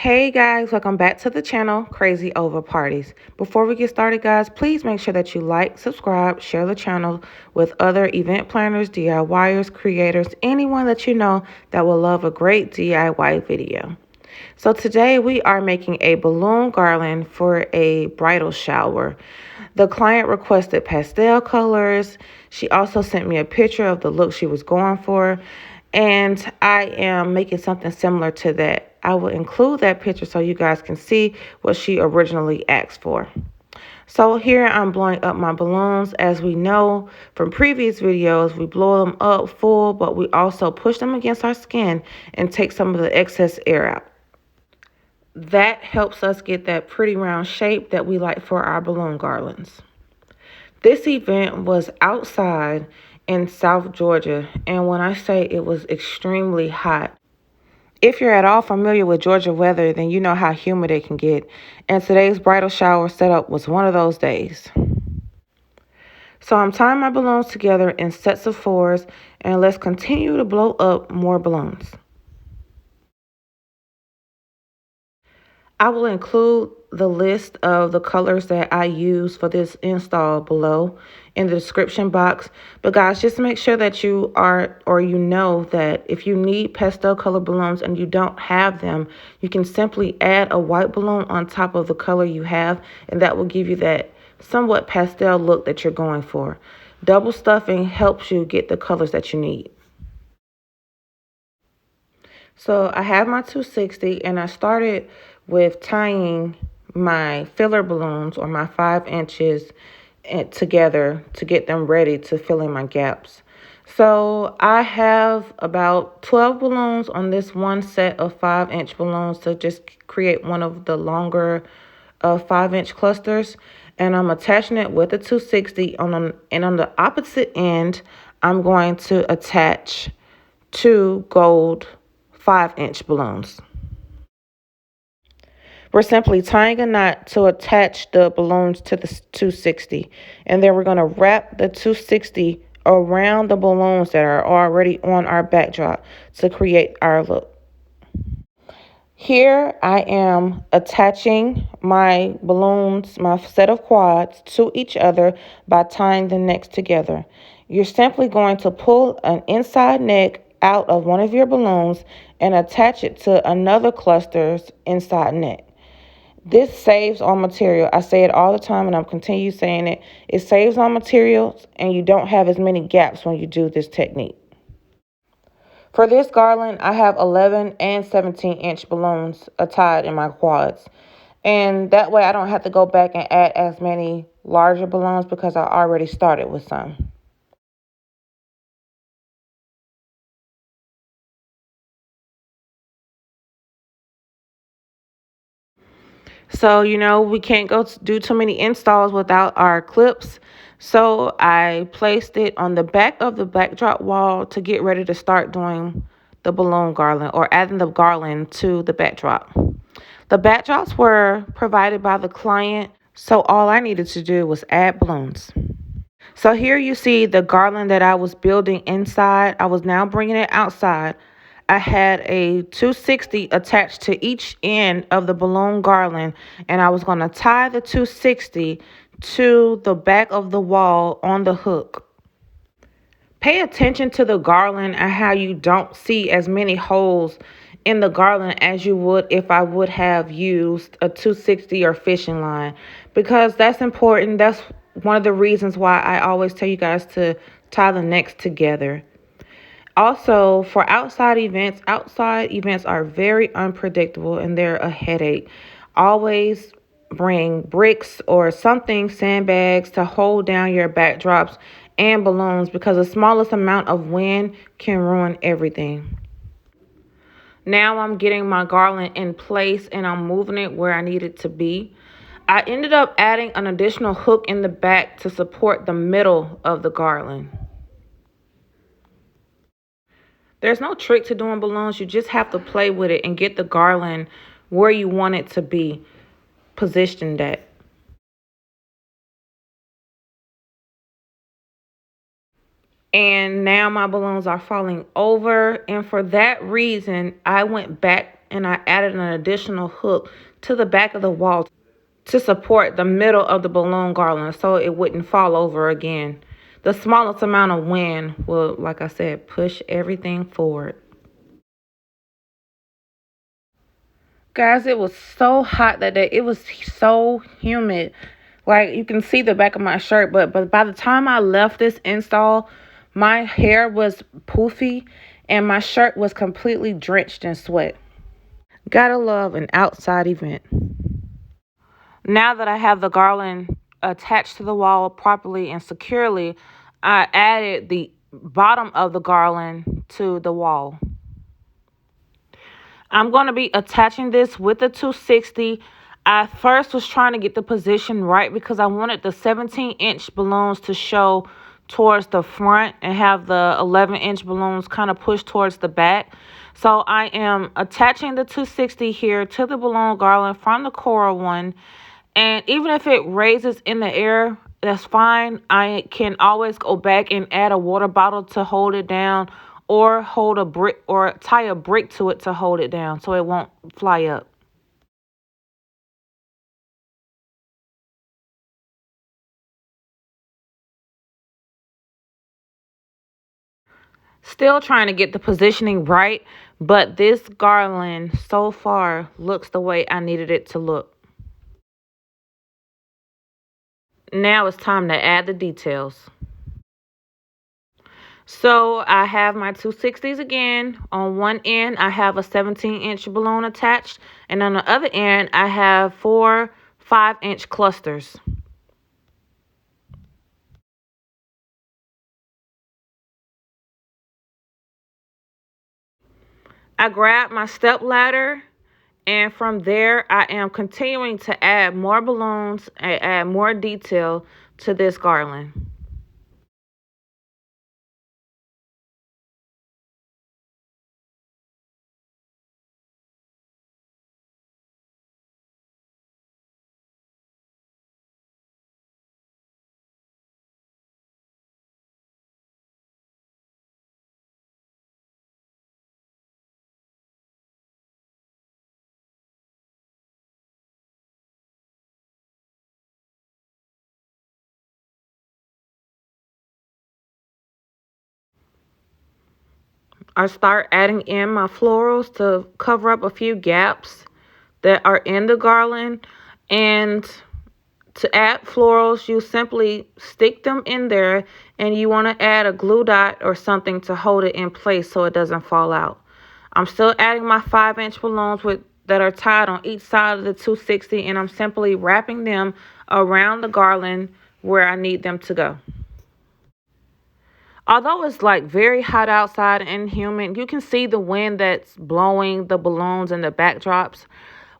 Hey guys, welcome back to the channel, Crazy Over Parties. Before we get started, guys, please make sure that you like, subscribe, share the channel with other event planners, DIYers, creators, anyone that you know that will love a great DIY video. So today we are making a balloon garland for a bridal shower. The client requested pastel colors. She also sent me a picture of the look she was going for, and I am making something similar to that. I will include that picture so you guys can see what she originally asked for. So here I'm blowing up my balloons. As we know from previous videos, we blow them up full, but we also push them against our skin and take some of the excess air out. That helps us get that pretty round shape that we like for our balloon garlands. This event was outside in South Georgia, and when I say it was extremely hot, if you're at all familiar with Georgia weather, then you know how humid it can get, and today's bridal shower setup was one of those days. So I'm tying my balloons together in sets of 4s, and let's continue to blow up more balloons. I will include the list of the colors that I use for this install below in the description box. But guys, just make sure that you are, or you know that if you need pastel color balloons and you don't have them, you can simply add a white balloon on top of the color you have, and that will give you that somewhat pastel look that you're going for. Double stuffing helps you get the colors that you need. So I have my 260, and I started with tying my filler balloons, or my 5 inches, together to get them ready to fill in my gaps. So I have about 12 balloons on this one set of 5-inch balloons to just create one of the longer 5-inch clusters, and I'm attaching it with a 260 and on the opposite end I'm going to attach 2 gold 5-inch balloons. We're simply tying a knot to attach the balloons to the 260, and then we're going to wrap the 260 around the balloons that are already on our backdrop to create our look. Here I am attaching my balloons, my set of quads, to each other by tying the necks together. You're simply going to pull an inside neck out of one of your balloons and attach it to another cluster's inside neck. This saves on material. I say it all the time, and I'm continue saying it. It saves on materials, and you don't have as many gaps when you do this technique. For this garland, I have 11 and 17-inch balloons tied in my quads. And that way I don't have to go back and add as many larger balloons because I already started with some. So, we can't go do too many installs without our clips. So I placed it on the back of the backdrop wall to get ready to start doing the balloon garland, or adding the garland to the backdrop. The backdrops were provided by the client, so all I needed to do was add balloons. So here you see the garland that I was building inside. I was now bringing it outside. I had a 260 attached to each end of the balloon garland, and I was going to tie the 260 to the back of the wall on the hook. Pay attention to the garland and how you don't see as many holes in the garland as you would if I would have used a 260 or fishing line, because that's important. That's one of the reasons why I always tell you guys to tie the necks together. Also, for outside events are very unpredictable and they're a headache. Always bring bricks or something, sandbags, to hold down your backdrops and balloons, because the smallest amount of wind can ruin everything. Now I'm getting my garland in place and I'm moving it where I need it to be. I ended up adding an additional hook in the back to support the middle of the garland. There's no trick to doing balloons. You just have to play with it and get the garland where you want it to be positioned at. And now my balloons are falling over. And for that reason, I went back and I added an additional hook to the back of the wall to support the middle of the balloon garland so it wouldn't fall over again. The smallest amount of wind will, like I said, push everything forward. Guys, it was so hot that day. It was so humid. Like you can see the back of my shirt, but by the time I left this install, my hair was poofy and my shirt was completely drenched in sweat. Gotta love an outside event. Now that I have the garland attached to the wall properly and securely, I added the bottom of the garland to the wall. I'm going to be attaching this with the 260. I first was trying to get the position right because I wanted the 17-inch balloons to show towards the front and have the 11-inch balloons kind of push towards the back. So I am attaching the 260 here to the balloon garland from the coral one. And even if it raises in the air, that's fine. I can always go back and add a water bottle to hold it down, or hold a brick or tie a brick to it to hold it down so it won't fly up. Still trying to get the positioning right, but this garland so far looks the way I needed it to look. Now it's time to add the details. So I have my 260s again. On one end, I have a 17-inch balloon attached, and on the other end, I have four 5-inch clusters. I grabbed my step ladder, and from there, I am continuing to add more balloons and add more detail to this garland. I start adding in my florals to cover up a few gaps that are in the garland. And to add florals, you simply stick them in there, and you want to add a glue dot or something to hold it in place so it doesn't fall out. I'm still adding my 5-inch balloons that are tied on each side of the 260, and I'm simply wrapping them around the garland where I need them to go. Although it's like very hot outside and humid, you can see the wind that's blowing the balloons and the backdrops.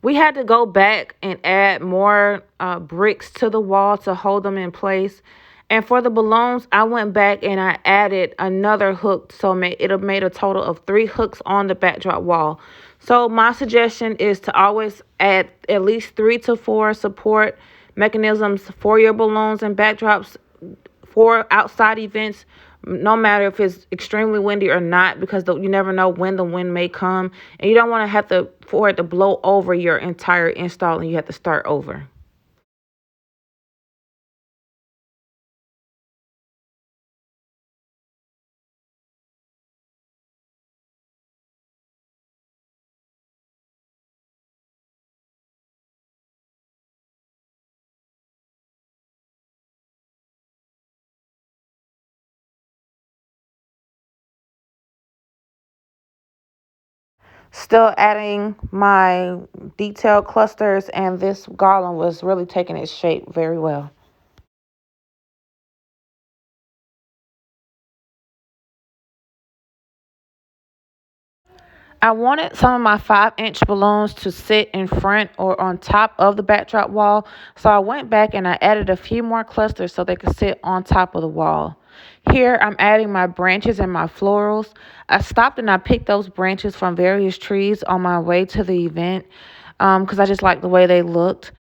We had to go back and add more bricks to the wall to hold them in place. And for the balloons, I went back and I added another hook, so it made a total of 3 hooks on the backdrop wall. So my suggestion is to always add at least 3 to 4 support mechanisms for your balloons and backdrops for outside events, no matter if it's extremely windy or not, because you never know when the wind may come, and you don't want to have for it to blow over your entire install and you have to start over. Still adding my detail clusters, and this garland was really taking its shape very well. I wanted some of my 5-inch balloons to sit in front or on top of the backdrop wall, so I went back and I added a few more clusters so they could sit on top of the wall. Here I'm adding my branches and my florals. I stopped and I picked those branches from various trees on my way to the event because I just like the way they looked.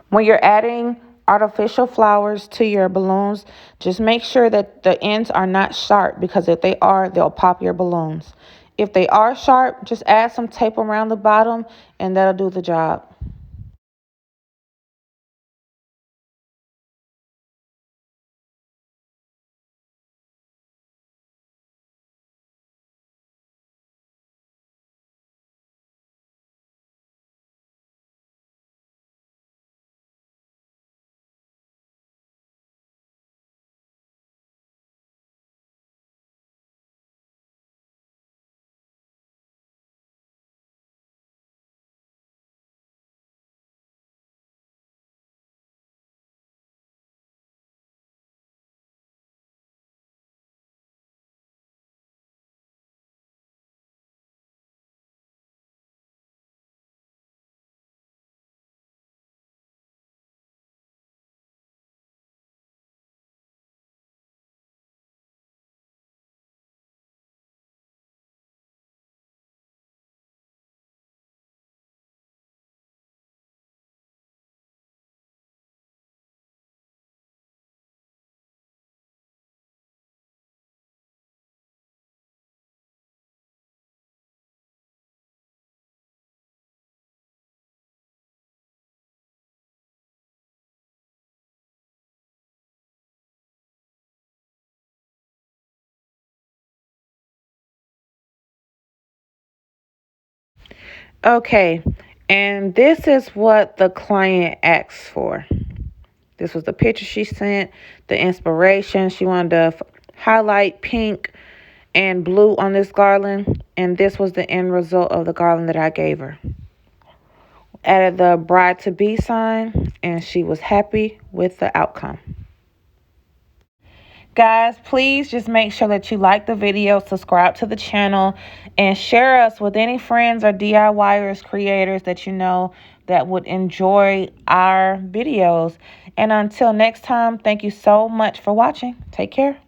When you're adding artificial flowers to your balloons, just make sure that the ends are not sharp, because if they are, they'll pop your balloons. If they are sharp, just add some tape around the bottom and that'll do the job. Okay, and this is what the client asked for. This was the picture she sent, the inspiration. She wanted to highlight pink and blue on this garland, and this was the end result of the garland that I gave her. Added the bride to be sign, and she was happy with the outcome. Guys, please just make sure that you like the video, subscribe to the channel, and share us with any friends or DIYers, creators that you know that would enjoy our videos. And until next time, thank you so much for watching. Take care.